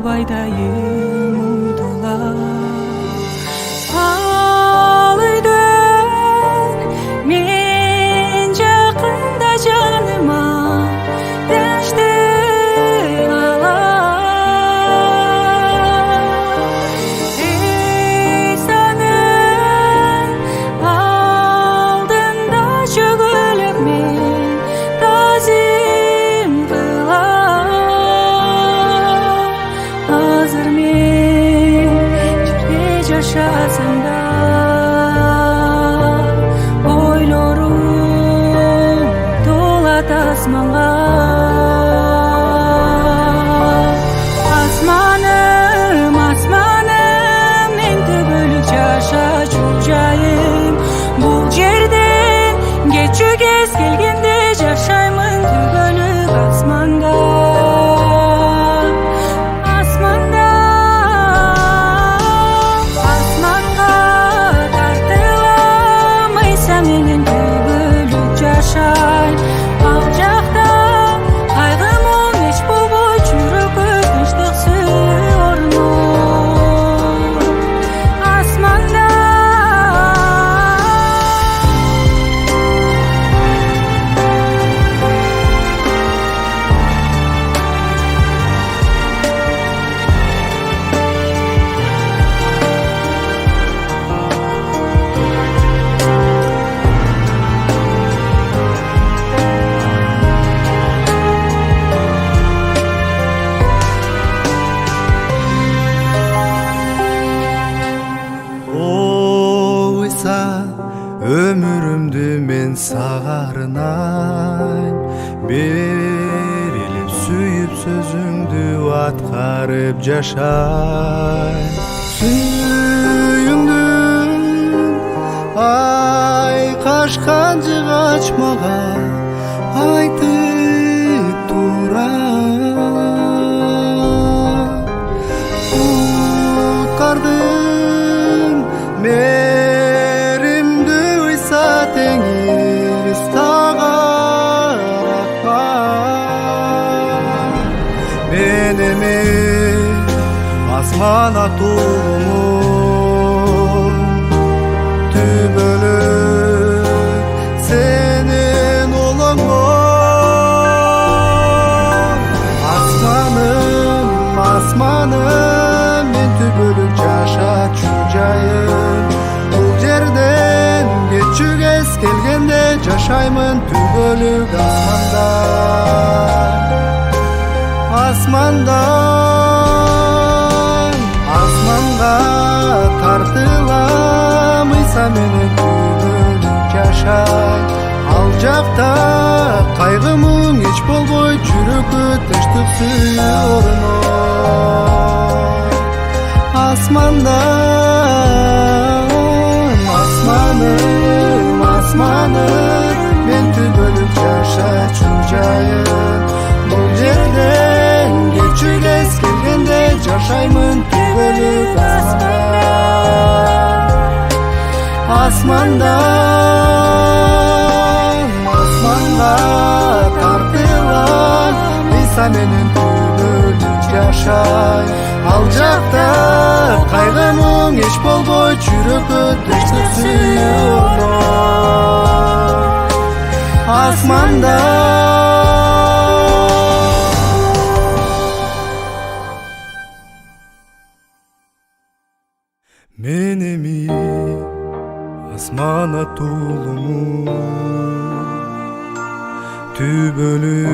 табайдайым уйдула. Ал үйдөн мен жакында жаныма дәшті yaşasında oylorum dolat asmanға. Asmanım, asmanım, men түгөлүк жашачу жайым. Бул жерден кечүү кез келгенде жашаймын түгөлүк асманда. Ал жакта кайгымын эч болбой жүрөгкө тынчтык сүйөрмүн. Асманда ömürümdü men sağa arnayım. Berilip sүйүп sözüңdü atkарып жашайм. Сүйүңдүн ай кашкан жыгач мага айтып тура. Уткардым меримди уйса теңиз тагаракка. Мен эми асман атуумун түбөлүк сенин улуңмун. Асманым, асманым, мен түбөлүк жашачу жайым. Бул жерден кечүү кез келгенде жашаймын түбөлүк асманда. Асмандан асманга тартылам, ыйса менен түбөлүк жашай. Ал жакта кайгымың эч болбой жүрөккө тынчтык сүйөрмүн. Асмандан асманым, асманым, мен түбөлүк жашачу жайым. Бул жерден кечүү кез келгенде жашаймын түбөлүк асманда. Асмандан асманга тартылам, ыйса менен түбөлүк жашай. Ал жакта кайгымың эч болбой жүрөккө тынчтык сүйөрмүн. Асманда мен эми асман атуулумун түбөлүк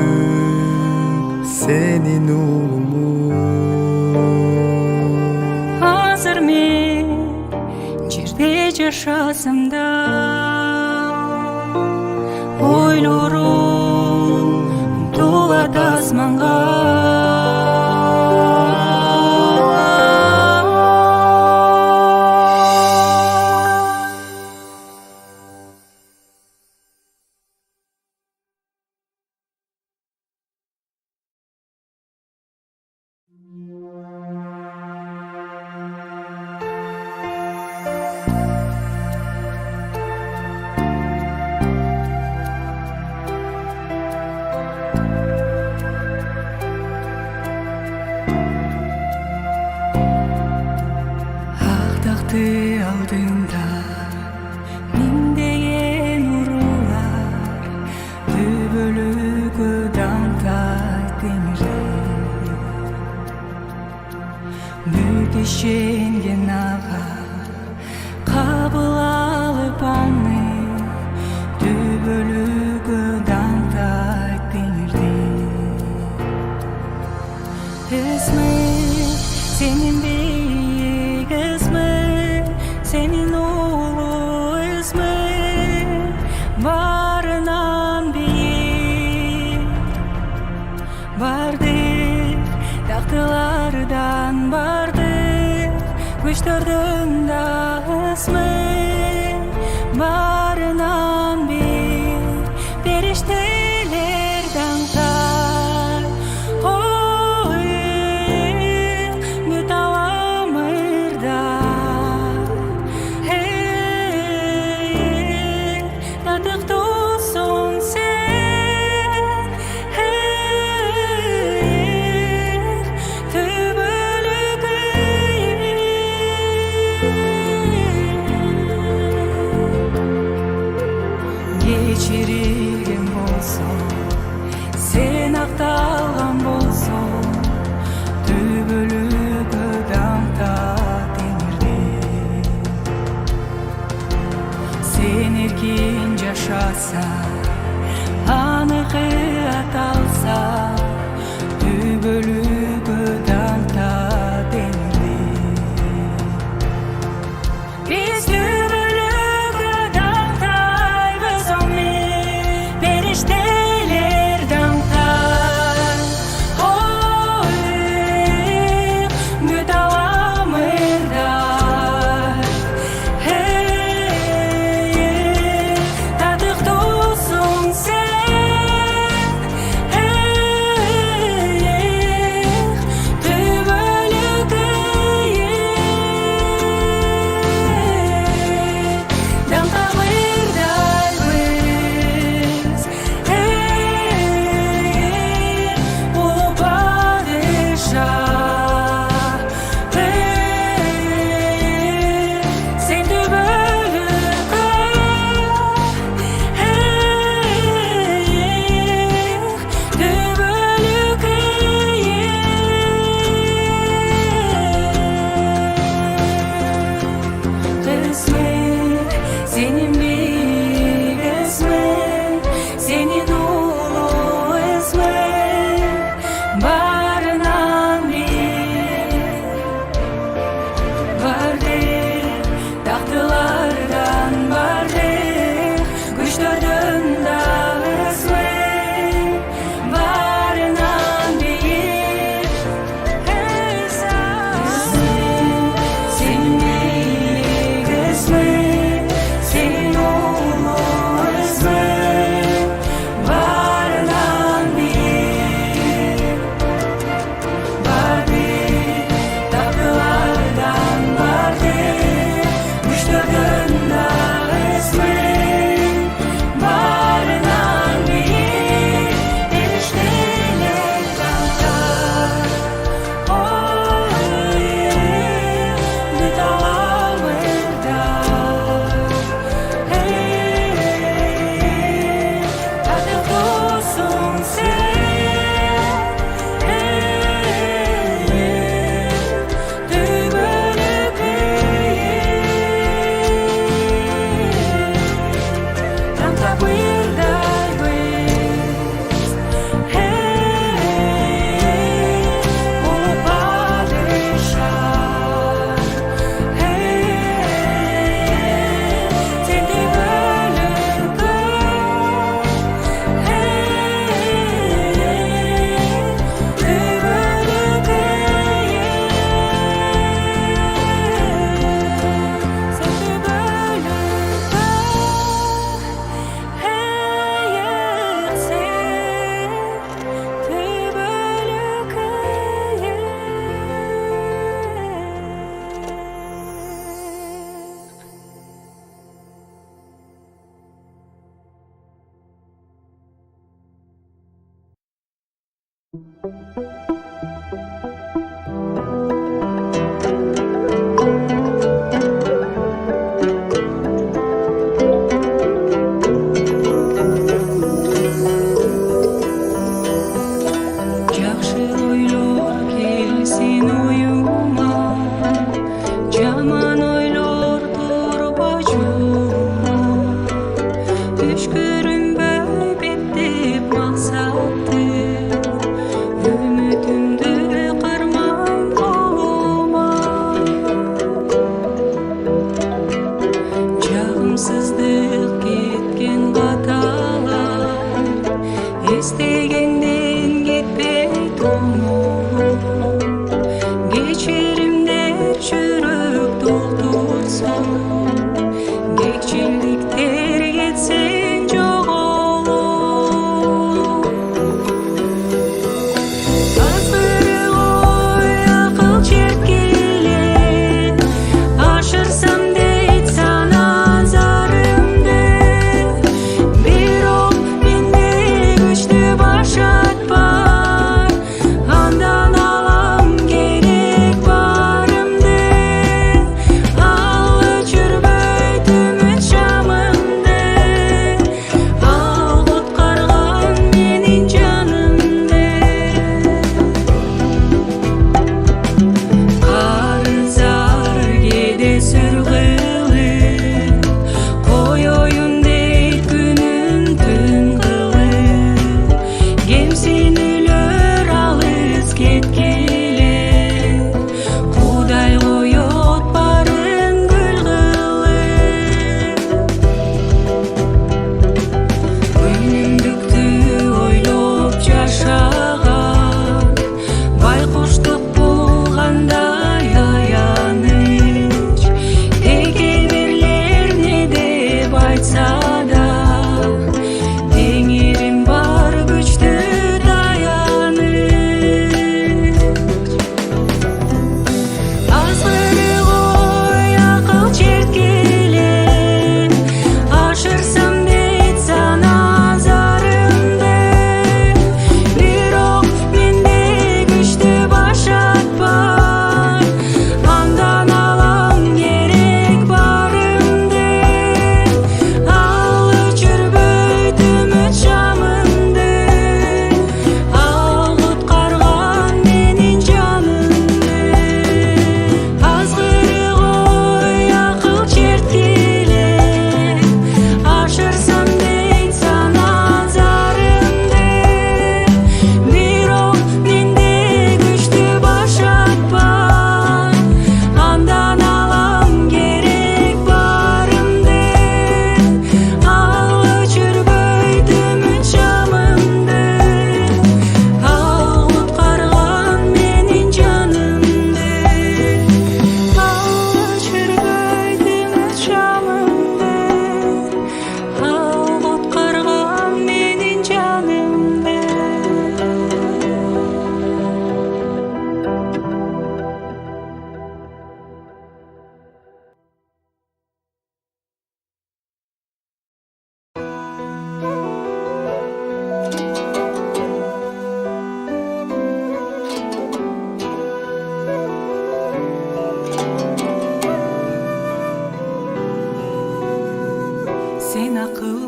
сенин улуңмун. Азыр мен жерде жашасам да ойлорум умтулат асманга. kaldı aldığında mingdеген urular төбөлүккө даңтай темирде бүтүшенген ага кабыл алып аны төбөлүккө даңтай темирде İsmi senin büyük ismi, senin ulu ismi, varından büyük. Vardır taktılardan vardır, kuşlardan da ismi, varından büyük, periştelerden kal. Geçirген болсоң, сен ақталған болсоң, төбөлүккө даңта темирде. Сен эркин жашасаң, аныкы аталса, төбөлүккө даңта темирде. Биз төбөлүккө даңтайбыз периштелер даңтай. Ой, бүт аламырдай. Татыктуусуң сен, төбөлүккө даңтамырдайбыз. Улуу падыша, сен төбөлүккө, төбөлүккө İsmin senin büyük ismin, senin ulu ismin, varından büyük. Vardır taktılardan vardır, kuşlardan da ismin, varından büyük. İsmin senin büyük ismin, senin ulu ismin, varından büyük. Vardır taktılardan vardır, kuşlardan da ismin, varından büyük. Erişteler dağlar, oy, bir dağlardan. Tatlıklusun sen, төбөлүккө даңтамырдайбыз. Улуу падыша, сен төбөлүккө, төбөлүккө, сен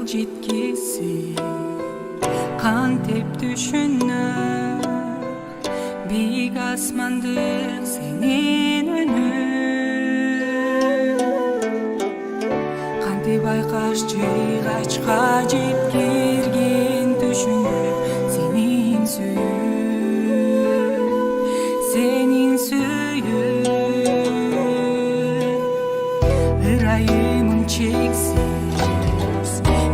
жыл жеткесін кантип түшүнөм биік асмандык сенин үнүң кантип айкаш жыйгачка жеткирген түшүндө сенин сүйүп ырайымың чексиз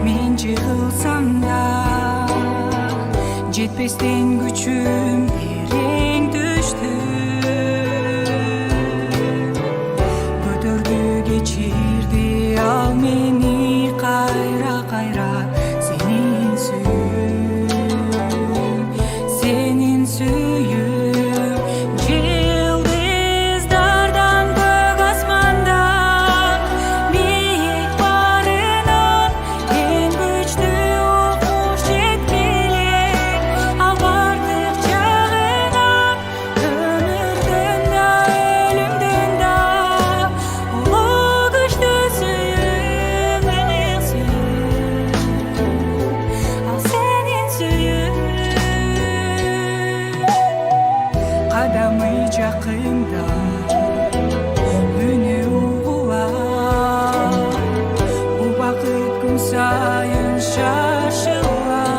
мен жыгылсам да жетпестен күчүм терең түштү көтөрдү кечирди ал мени кайра сенин сүйүп жылдыздардан көк асмандан бийик барынан эң күчтүү окуш жеткиле ал бардык жагынан өмүрдөн да өлүмдөн да улуу күчтүү сүйүп ал сенин сүйүп кадамы жакында үні угулар убакыт күн сайын шашылар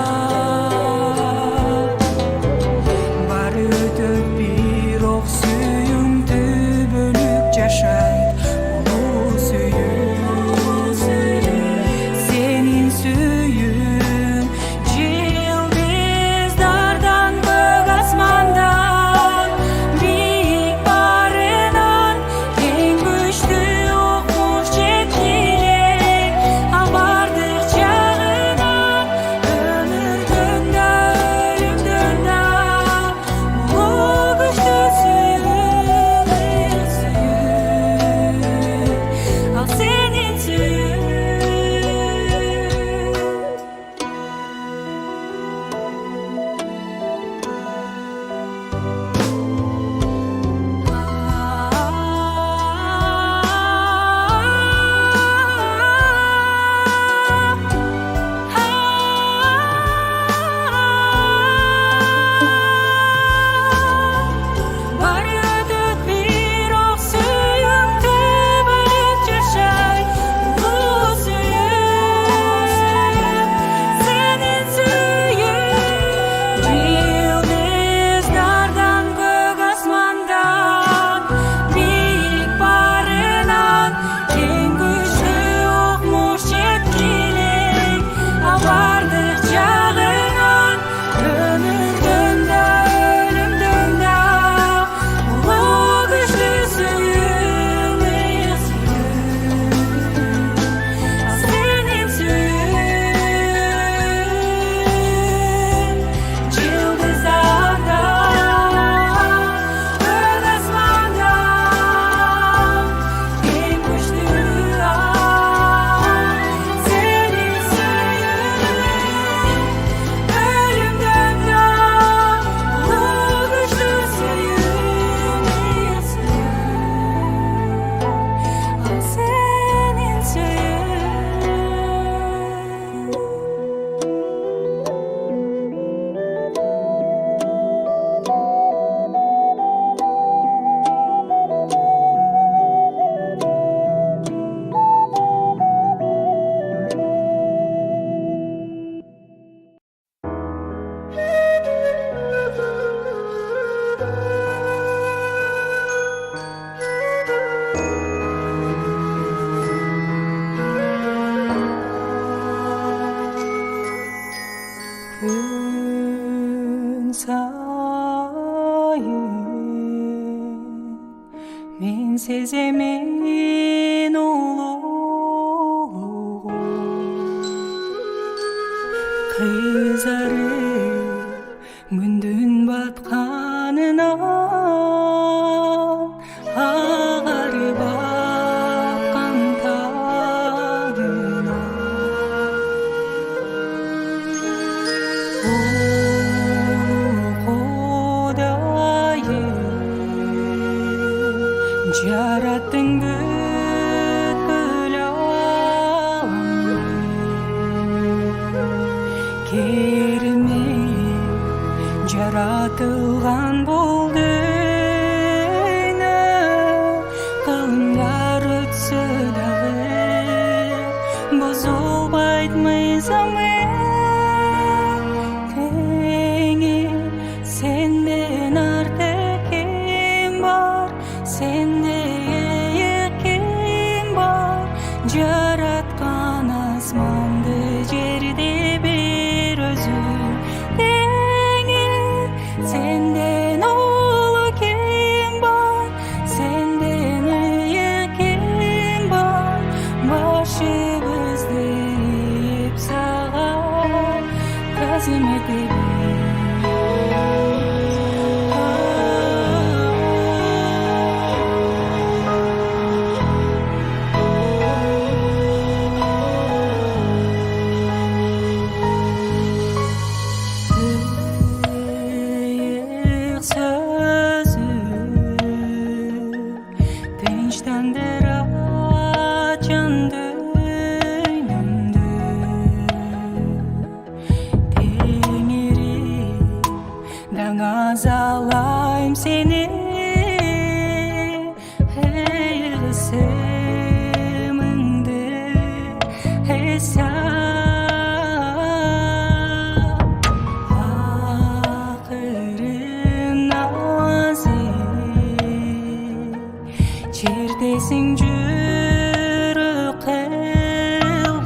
баары өтөт бирок сүйүң түбөлүк жашайт улуу сүйүп сенин сүйүп жылдыздардан көк асмандан бийик барынан эң күчтүү окуш жеткиле ал бардык жагынан өмүрдөн да өлүмдөн да улуу күчтүү сүйүп ал сенин сүйүп баары өтөт бирок сүйүң түбөлүк жашайт улуу сүйүп сенин сүйүп жылдыздардан көк асмандан бийик барынан эң күчтүү окуш жеткиле ал бардык жагынан өмүрдөн да өлүмдөн да улуу күчтүү сүйүп ал сенин сүйүп жылдыздардан көк асмандан эң күчтүү сенин сүйүп өлүмдөн да улуу күчтүү сүйүп ал сенин күн сайын мен сеземин улуу кызарып күндүн батканынан агарып аккан тагынан жараттың бүткүл жаратылған бұл дүние қылымдар өтсе дағы бұзылбайды мыйзамы теңе сенден артық кім бар сенде кім бар жаратқан асманды жерде бір өзі Senden ulu kim var, senden iyi kim var, başımızda hep sağa tazim Tinçlendirer can düğünümdü Tengeri'den azalayım seni Hey semindi hesap Akırın nazik Çerdesin жүрі қылдары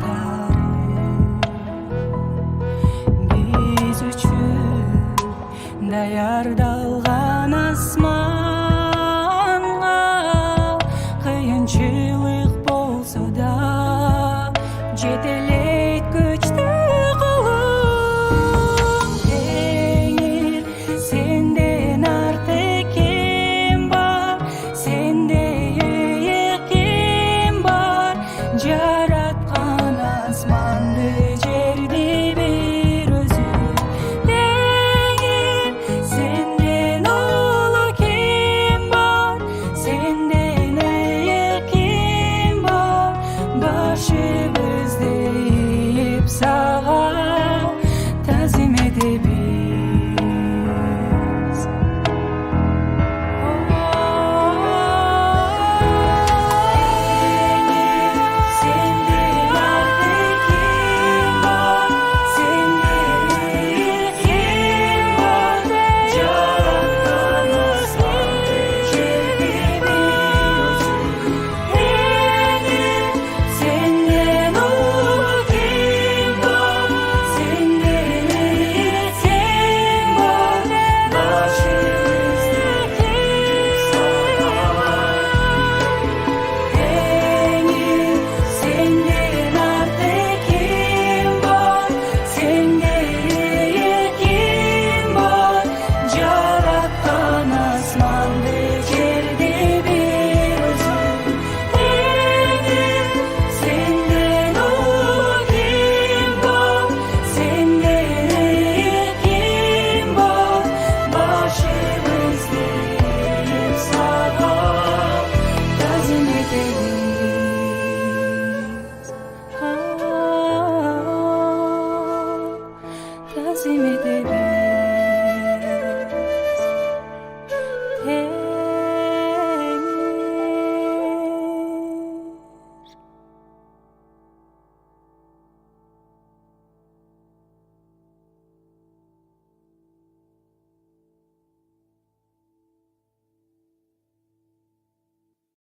Біз үшін даярда